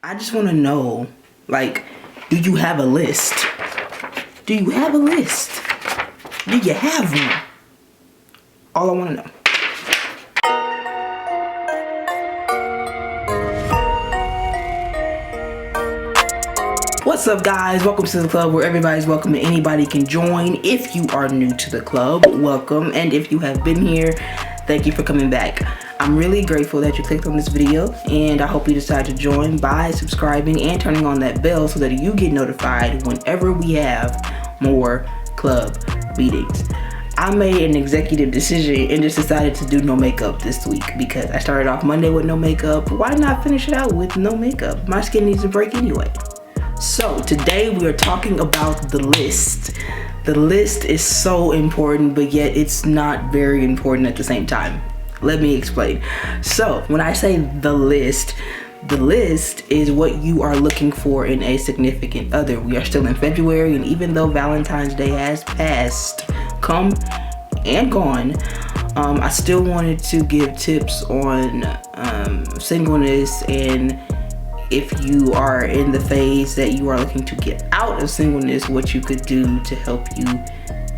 I just want to know, like, do you have a list? Do you have a list? Do you have one? All I want to know. What's up, guys? Welcome to the club where everybody's welcome and anybody can join. If you are new to the club, welcome. And if you have been here, thank you for coming back. I'm really grateful that you clicked on this video, and I hope you decide to join by subscribing and turning on that bell so that you get notified whenever we have more club meetings. I made an executive decision and just decided to do no makeup this week because I started off Monday with no makeup. Why not finish it out with no makeup? My skin needs a break anyway. So today we are talking about the list. The list is so important, but yet it's not very important at the same time. Let me explain. So when I say the list is what you are looking for in a significant other. We are still in February, and even though Valentine's Day has passed, come and gone, I still wanted to give tips on singleness, and if you are in the phase that you are looking to get out of singleness, what you could do to help you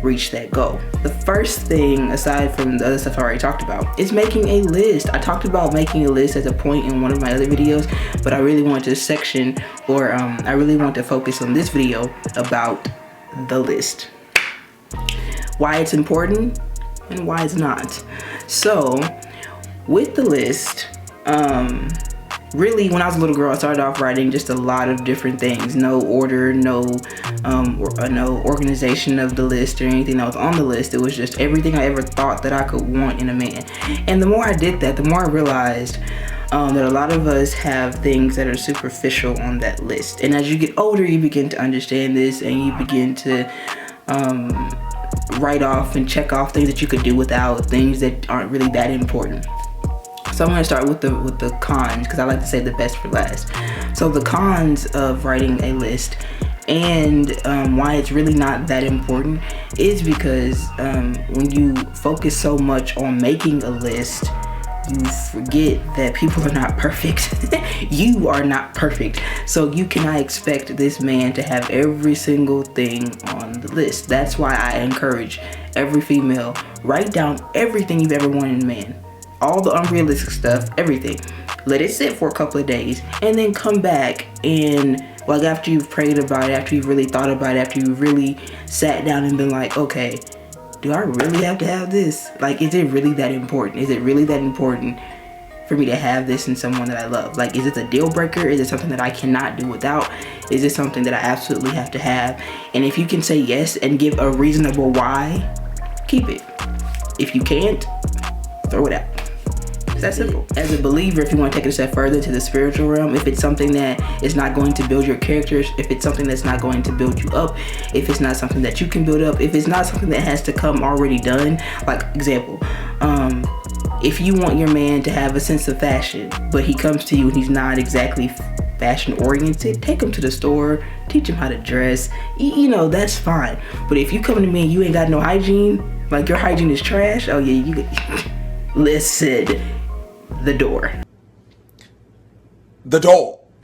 reach that goal. The first thing, aside from the other stuff I already talked about, is making a list. I talked about making a list as a point in one of my other videos, but I really want to section, or I really want to focus on this video about the list. Why it's important and why it's not. So with the list, really, when I was a little girl, I started off writing just a lot of different things. No order, no organization of the list or anything that was on the list. It was just everything I ever thought that I could want in a man. And the more I did that, the more I realized that a lot of us have things that are superficial on that list. And as you get older, you begin to understand this, and you begin to write off and check off things that you could do without, things that aren't really that important. So I'm gonna start with the cons, because I like to say the best for last. So the cons of writing a list and why it's really not that important is because when you focus so much on making a list, you forget that people are not perfect. You are not perfect. So you cannot expect this man to have every single thing on the list. That's why I encourage every female, write down everything you've ever wanted in a man. All the unrealistic stuff, everything. Let it sit for a couple of days and then come back, and like after you've prayed about it, after you've really thought about it, after you've really sat down and been like, okay, do I really have to have this? Like, is it really that important? Is it really that important for me to have this in someone that I love? Like, is it a deal breaker? Is it something that I cannot do without? Is it something that I absolutely have to have? And if you can say yes and give a reasonable why, keep it. If you can't, throw it out. It's that simple. As a believer, if you want to take it a step further to the spiritual realm, if it's something that is not going to build your characters, if it's something that's not going to build you up, if it's not something that you can build up, if it's not something that has to come already done, like example, if you want your man to have a sense of fashion, but he comes to you and he's not exactly fashion oriented, take him to the store, teach him how to dress, you know, that's fine. But if you come to me and you ain't got no hygiene, like your hygiene is trash, oh yeah, you listen. The door.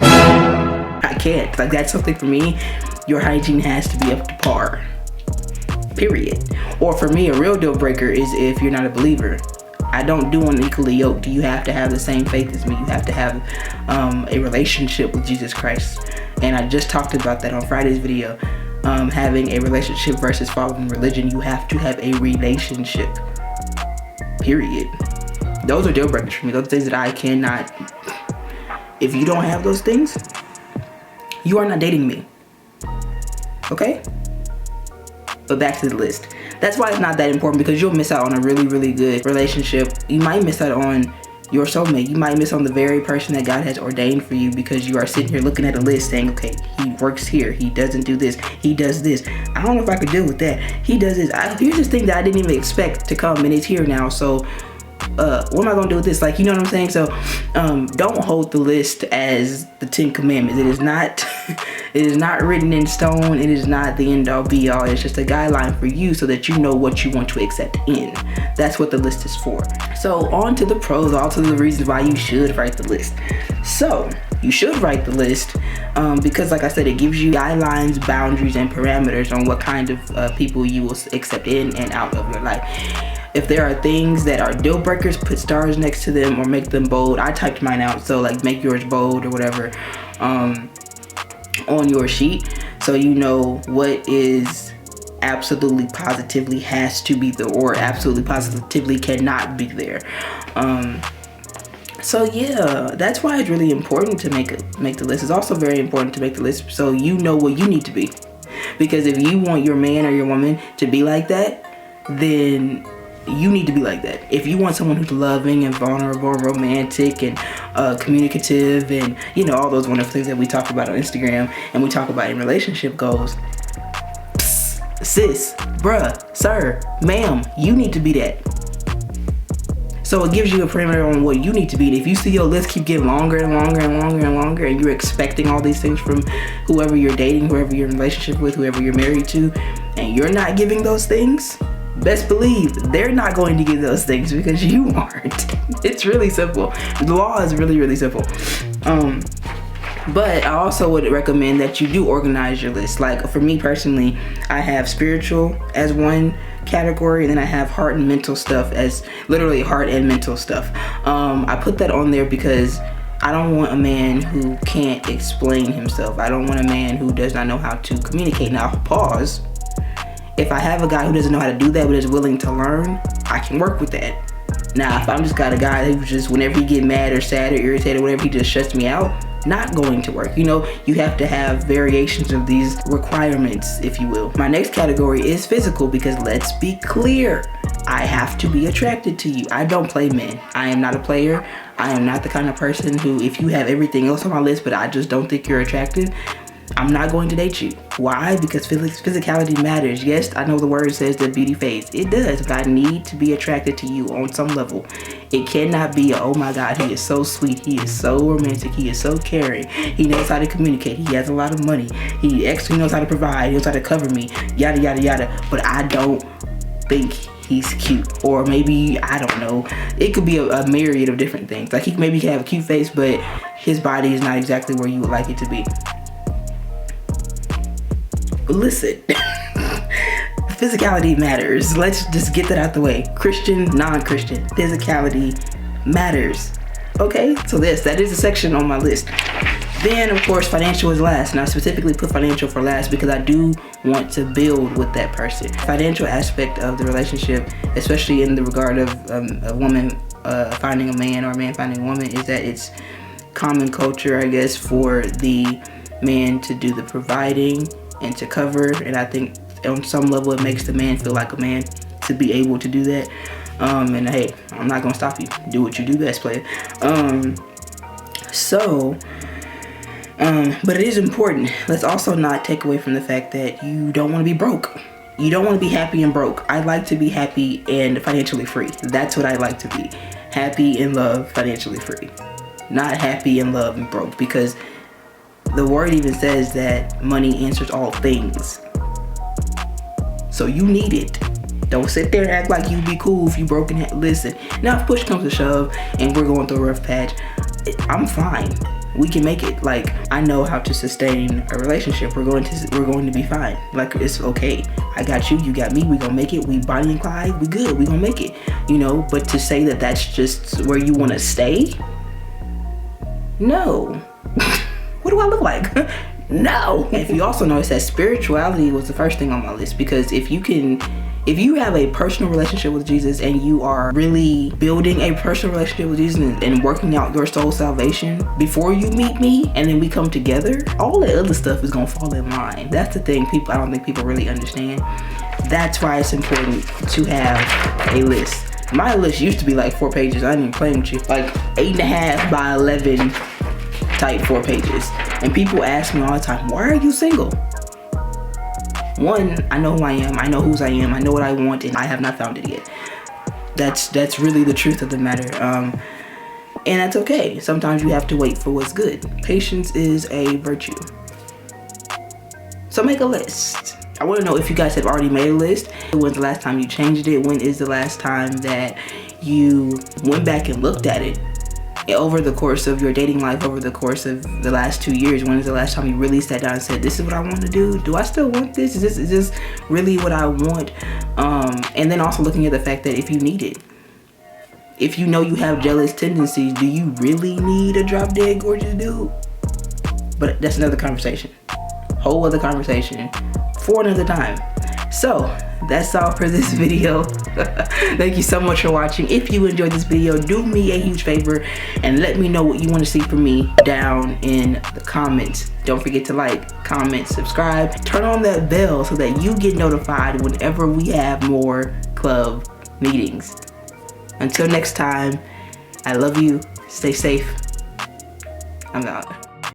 I can't. Like, that's something for me. Your hygiene has to be up to par. Period. Or for me, a real deal breaker is if you're not a believer. I don't do unequally yoked. You have to have the same faith as me. You have to have a relationship with Jesus Christ. And I just talked about that on Friday's video. Having a relationship versus following religion. You have to have a relationship. Period. Those are deal breakers for me. Those are things that I cannot. If you don't have those things, you are not dating me. Okay? But back to the list. That's why it's not that important, because you'll miss out on a really, really good relationship. You might miss out on your soulmate. You might miss on the very person that God has ordained for you, because you are sitting here looking at a list saying, okay, he works here, he doesn't do this, he does this. I don't know if I could deal with that. He does this. Here's this thing that I didn't even expect to come, and it's here now. So what am I gonna do with this? Like, you know what I'm saying? So don't hold the list as the 10 commandments. It is not it is not written in stone. It is not the end all be all. It's just a guideline for you so that you know what you want to accept in. That's what the list is for. So on to the pros, on to the reasons why you should write the list. So you should write the list, because like I said, it gives you guidelines, boundaries, and parameters on what kind of people you will accept in and out of your life. If there are things that are deal breakers, put stars next to them or make them bold. I typed mine out, so like make yours bold or whatever on your sheet, so you know what is absolutely positively has to be there or absolutely positively cannot be there. So yeah, that's why it's really important to make the list. It's also very important to make the list so you know what you need to be, because if you want your man or your woman to be like that, then you need to be like that. If you want someone who's loving and vulnerable and romantic and communicative and, you know, all those wonderful things that we talk about on Instagram and we talk about in relationship goals, sis, bruh, sir, ma'am, you need to be that. So it gives you a parameter on what you need to be. And if you see your list keep getting longer and longer and longer and longer, and you're expecting all these things from whoever you're dating, whoever you're in a relationship with, whoever you're married to, and you're not giving those things, best believe they're not going to give those things because you aren't. It's really simple. The law is really, really simple. But I also would recommend that you do organize your list. Like for me personally, I have spiritual as one category, and then I have heart and mental stuff as literally heart and mental stuff. I put that on there because I don't want a man who can't explain himself. I don't want a man who does not know how to communicate. Now, pause. If I have a guy who doesn't know how to do that but is willing to learn, I can work with that. Now, if I'm just got a guy who just, whenever he get mad or sad or irritated or whatever, he just shuts me out, not going to work. You know, you have to have variations of these requirements, if you will. My next category is physical, because let's be clear, I have to be attracted to you. I don't play men. I am not a player. I am not the kind of person who, if you have everything else on my list but I just don't think you're attractive, I'm not going to date you. Why? Because physicality matters. Yes, I know the word says that beauty fades. It does, but I need to be attracted to you on some level. It cannot be, oh my God, he is so sweet. He is so romantic. He is so caring. He knows how to communicate. He has a lot of money. He actually knows how to provide. He knows how to cover me. Yada, yada, yada. But I don't think he's cute. Or maybe, I don't know. It could be a myriad of different things. Like maybe he can have a cute face, but his body is not exactly where you would like it to be. Listen, physicality matters. Let's just get that out the way. Christian, non-Christian, physicality matters. Okay, so that is a section on my list. Then, of course, financial is last. And I specifically put financial for last because I do want to build with that person. Financial aspect of the relationship, especially in the regard of a woman finding a man or a man finding a woman, is that it's common culture, I guess, for the man to do the providing and to cover, and I think on some level it makes the man feel like a man to be able to do that. And hey, I'm not gonna stop you. Do what you do best, player. But it is important. Let's also not take away from the fact that you don't want to be broke. You don't want to be happy and broke. I like to be happy and financially free. That's what I like to be. Happy in love, financially free. Not happy in love and broke, because the word even says that money answers all things. So you need it. Don't sit there and act like you'd be cool if you broken. Listen, now if push comes to shove and we're going through a rough patch, I'm fine. We can make it. Like, I know how to sustain a relationship. We're going to be fine. Like, it's okay. I got you, you got me. We gonna make it. We Bonnie and Clyde. We good. We gonna make it. You know. But to say that that's just where you want to stay, no. What do I look like? No. If you also notice that spirituality was the first thing on my list, because if you have a personal relationship with Jesus and you are really building a personal relationship with Jesus and working out your soul salvation before you meet me and then we come together, all the other stuff is gonna fall in line. That's the thing I don't think people really understand. That's why it's important to have a list. My list used to be like 4 pages. I ain't even playing with you. Like 8.5 by 11 type 4 pages. And people ask me all the time, why are you single? One, I know who I am. I know whose I am. I know what I want, and I have not found it yet. That's really the truth of the matter. And that's okay. Sometimes you have to wait for what's good. Patience is a virtue. So make a list. I want to know if you guys have already made a list. When's the last time you changed it? When is the last time that you went back and looked at it over the course of your dating life, over the course of the last 2 years, when is the last time you really sat down and said, this is what I want to do? Do I still want this? Is this really what I want? And then also looking at the fact that if you need it, if you know you have jealous tendencies, do you really need a drop dead gorgeous dude? But that's another conversation. Whole other conversation for another time. So that's all for this video. Thank you so much for watching. If you enjoyed this video, do me a huge favor and let me know what you want to see from me down in the comments. Don't forget to like, comment, subscribe, turn on that bell so that you get notified whenever we have more club meetings. Until next time, I love you. Stay safe. I'm out.